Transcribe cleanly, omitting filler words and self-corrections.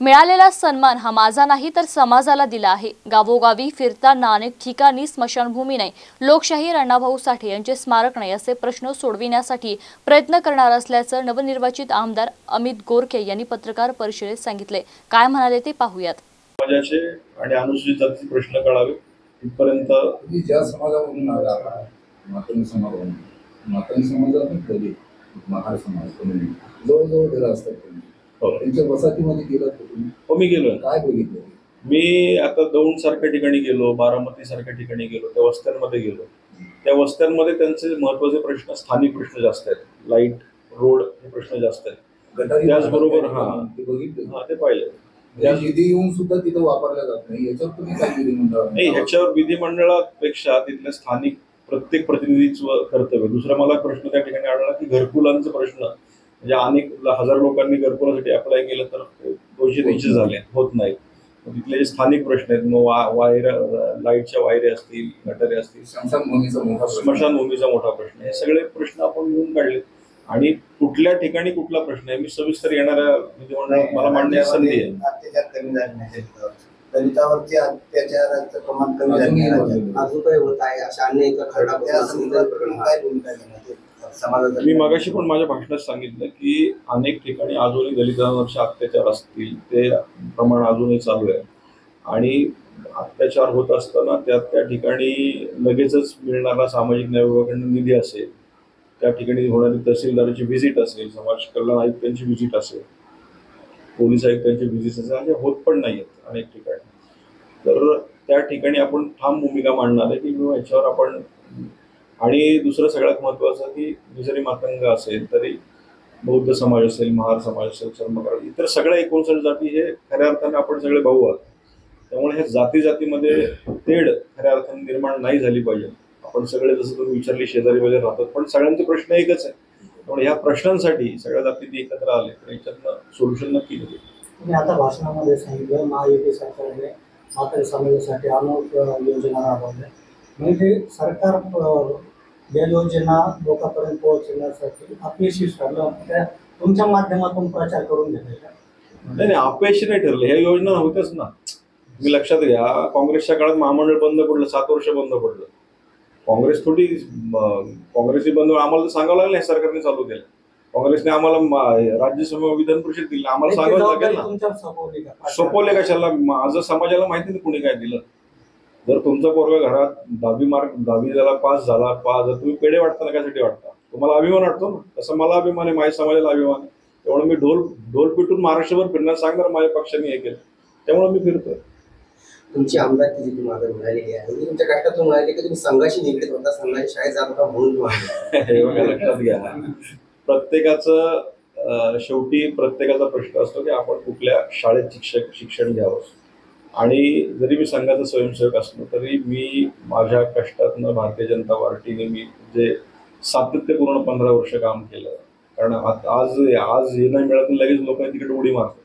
मिळालेला सन्मान हा माझा नाही तर समाजाला दिला आहे। गावोगावी फिरताना अनेक ठिकाणी स्मशानभूमी नाही, लोकशाहीर अण्णाभाऊ साठे यांचे स्मारक नाही असे प्रश्न सोडविण्यासाठी प्रयत्न करणार असल्याचं नवनिर्वाचित आमदार अमित गोरखे यांनी पत्रकार परिषदेत सांगितले। काय म्हणाले ते पाहूयात। समाजाचे आणि अनुसूचित जातीचे प्रश्न कळावे इथपर्यंत ज्या समाजामधून आला मातंग समाजातून महार समाज जवळजवळ घरं असतात त्यांच्या वसाहतीमध्ये गेलात तुम्ही? हो, मी गेलो। काय बघितलं? मी आता दौंड सारख्या ठिकाणी गेलो, बारामती सारख्या ठिकाणी गेलो, त्या वस्त्यांमध्ये गेलो। त्या वस्त्यांमध्ये त्यांचे महत्त्वाचे प्रश्न, स्थानिक प्रश्न जास्त आहेत, लाईट, रोड हे प्रश्न जास्त आहेत। त्याचबरोबर ते पाहिलं, निधी येऊन सुद्धा तिथं वापरला जात नाही, याच्यावर तुम्ही काय विधिमंडळ? नाही, ह्याच्यावर विधिमंडळापेक्षा तिथल्या स्थानिक प्रत्येक प्रतिनिधीचं कर्तव्य। दुसरा मला प्रश्न त्या ठिकाणी आढळला की घरकुलांचा प्रश्न, म्हणजे अनेक हजार लोकांनी घरकुलासाठी अप्लाय केलं तर 200-300 झाले, होत नाही। तिथले जे स्थानिक प्रश्न आहेत, मग वायर, लाईटच्या वायरे असतील, गटारे असतील, स्मशानभूमीचा मोठा प्रश्न, हे सगळे प्रश्न आपण घेऊन काढले। आणि कुठल्या ठिकाणी कुठला प्रश्न आहे मी सविस्तर येणाऱ्या विधिमंडळात मला मांडण्याची संधी आहे। अत्याचार कमी झाले नाही, दलितावरती अत्याचाराचं प्रमाण कमी झाले, अजून काय होत आहे अशा अनेक खरडा समाजात। मी मगाशी पण माझ्या भाषणात सांगितलं की अनेक ठिकाणी अजूनही दलितांवरचे अत्याचार असतील, ते प्रमाण अजूनही चालू आहे। आणि अत्याचार होत असताना त्या ठिकाणी लगेचच मिळणारा सामाजिक न्याय विभागाकडून निधी असेल, त्या ठिकाणी होणारी तहसीलदाराची व्हिजिट असेल, समाज कल्याण आयुक्तांची व्हिजिट असेल, पोलीस आयुक्तांची व्हिजिट असेल, असे होत पण नाही आहेत अनेक ठिकाणी। तर त्या ठिकाणी आपण ठाम भूमिका मांडणार आहे की याच्यावर आपण, आणि दुसरं सगळ्यात महत्त्वाचं की जरी मातंग असेल तरी बौद्ध समाज असेल, महार समाज असेल, चर्मकार, इतर सगळ्या 59 जाती हे खऱ्या अर्थाने आपण सगळे भाऊ आहोत। त्यामुळे हे जातीमध्ये तेढ खऱ्या अर्थाने निर्माण नाही झाली पाहिजे। आपण सगळे, जसं तुम्ही विचारले, शेजारी वगैरे राहतात, पण सगळ्यांचे प्रश्न एकच आहे। त्यामुळे ह्या प्रश्नांसाठी सगळ्या जाती एकत्र आले तर याच्यातनं सोल्युशन नक्की निघेल। तुम्ही आता भाषणामध्ये सांगितलं महायुती सरकारने मातंग समाजासाठी अनेक योजना राबवल्या, म्हणजे सरकार या योजना लोकांपर्यंत पोहोचवण्यासाठी अपयशी ठरलं, तुमच्या माध्यमातून प्रचार करून घेतले का? नाही, अपयशी नाही ठरले, ह्या योजना होत्याच ना। तुम्ही लक्षात घ्या, काँग्रेसच्या काळात महामंडळ बंद पडलं, 7 वर्ष बंद पडलं। काँग्रेस थोडी, काँग्रेसची बंद आम्हाला तर सांगावं लागलं, सरकारने चालू केलं। काँग्रेसने आम्हाला राज्यसभा विधान परिषद दिली, आम्हाला सांगावं लागेल ना। सोपवले कशाला? माझं समाजाला माहिती नाही कुणी काय दिलं। जर तुमचा पोरगा घरात 10वी झाला, पास झाला, जर तुम्ही पेढे वाटता ना, कशासाठी वाटता? तुम्हाला अभिमान वाटतो ना, तसं मला अभिमान आहे, माझ्या समाजाला अभिमान आहे। त्यामुळे मी ढोल पिटून महाराष्ट्रभर फिरणार, सांगणार माझ्या पक्षाने हे केलं, त्यामुळे मी फिरतोय। तुमची आमदारकी जी तुम्हाला मिळालेली आहे, म्हणजे तुमच्या कष्टातून मिळाली की तुम्ही संघाशी निगडीत होता, संघाची शाळेत जात होता म्हणून हे बघा, लक्षात घ्या, प्रत्येकाचं शेवटी प्रत्येकाचा प्रश्न असतो की आपण कुठल्या शाळेत शिक्षण घ्यावं। आणि जरी मी संघाचा स्वयंसेवक असलो तरी मी माझ्या कष्टातनं भारतीय जनता पार्टीने मी जे सातत्यपूर्ण 15 वर्ष काम केलं। कारण आज हे नाही मिळत, लगेच लोक तिकडे उडी मारतात।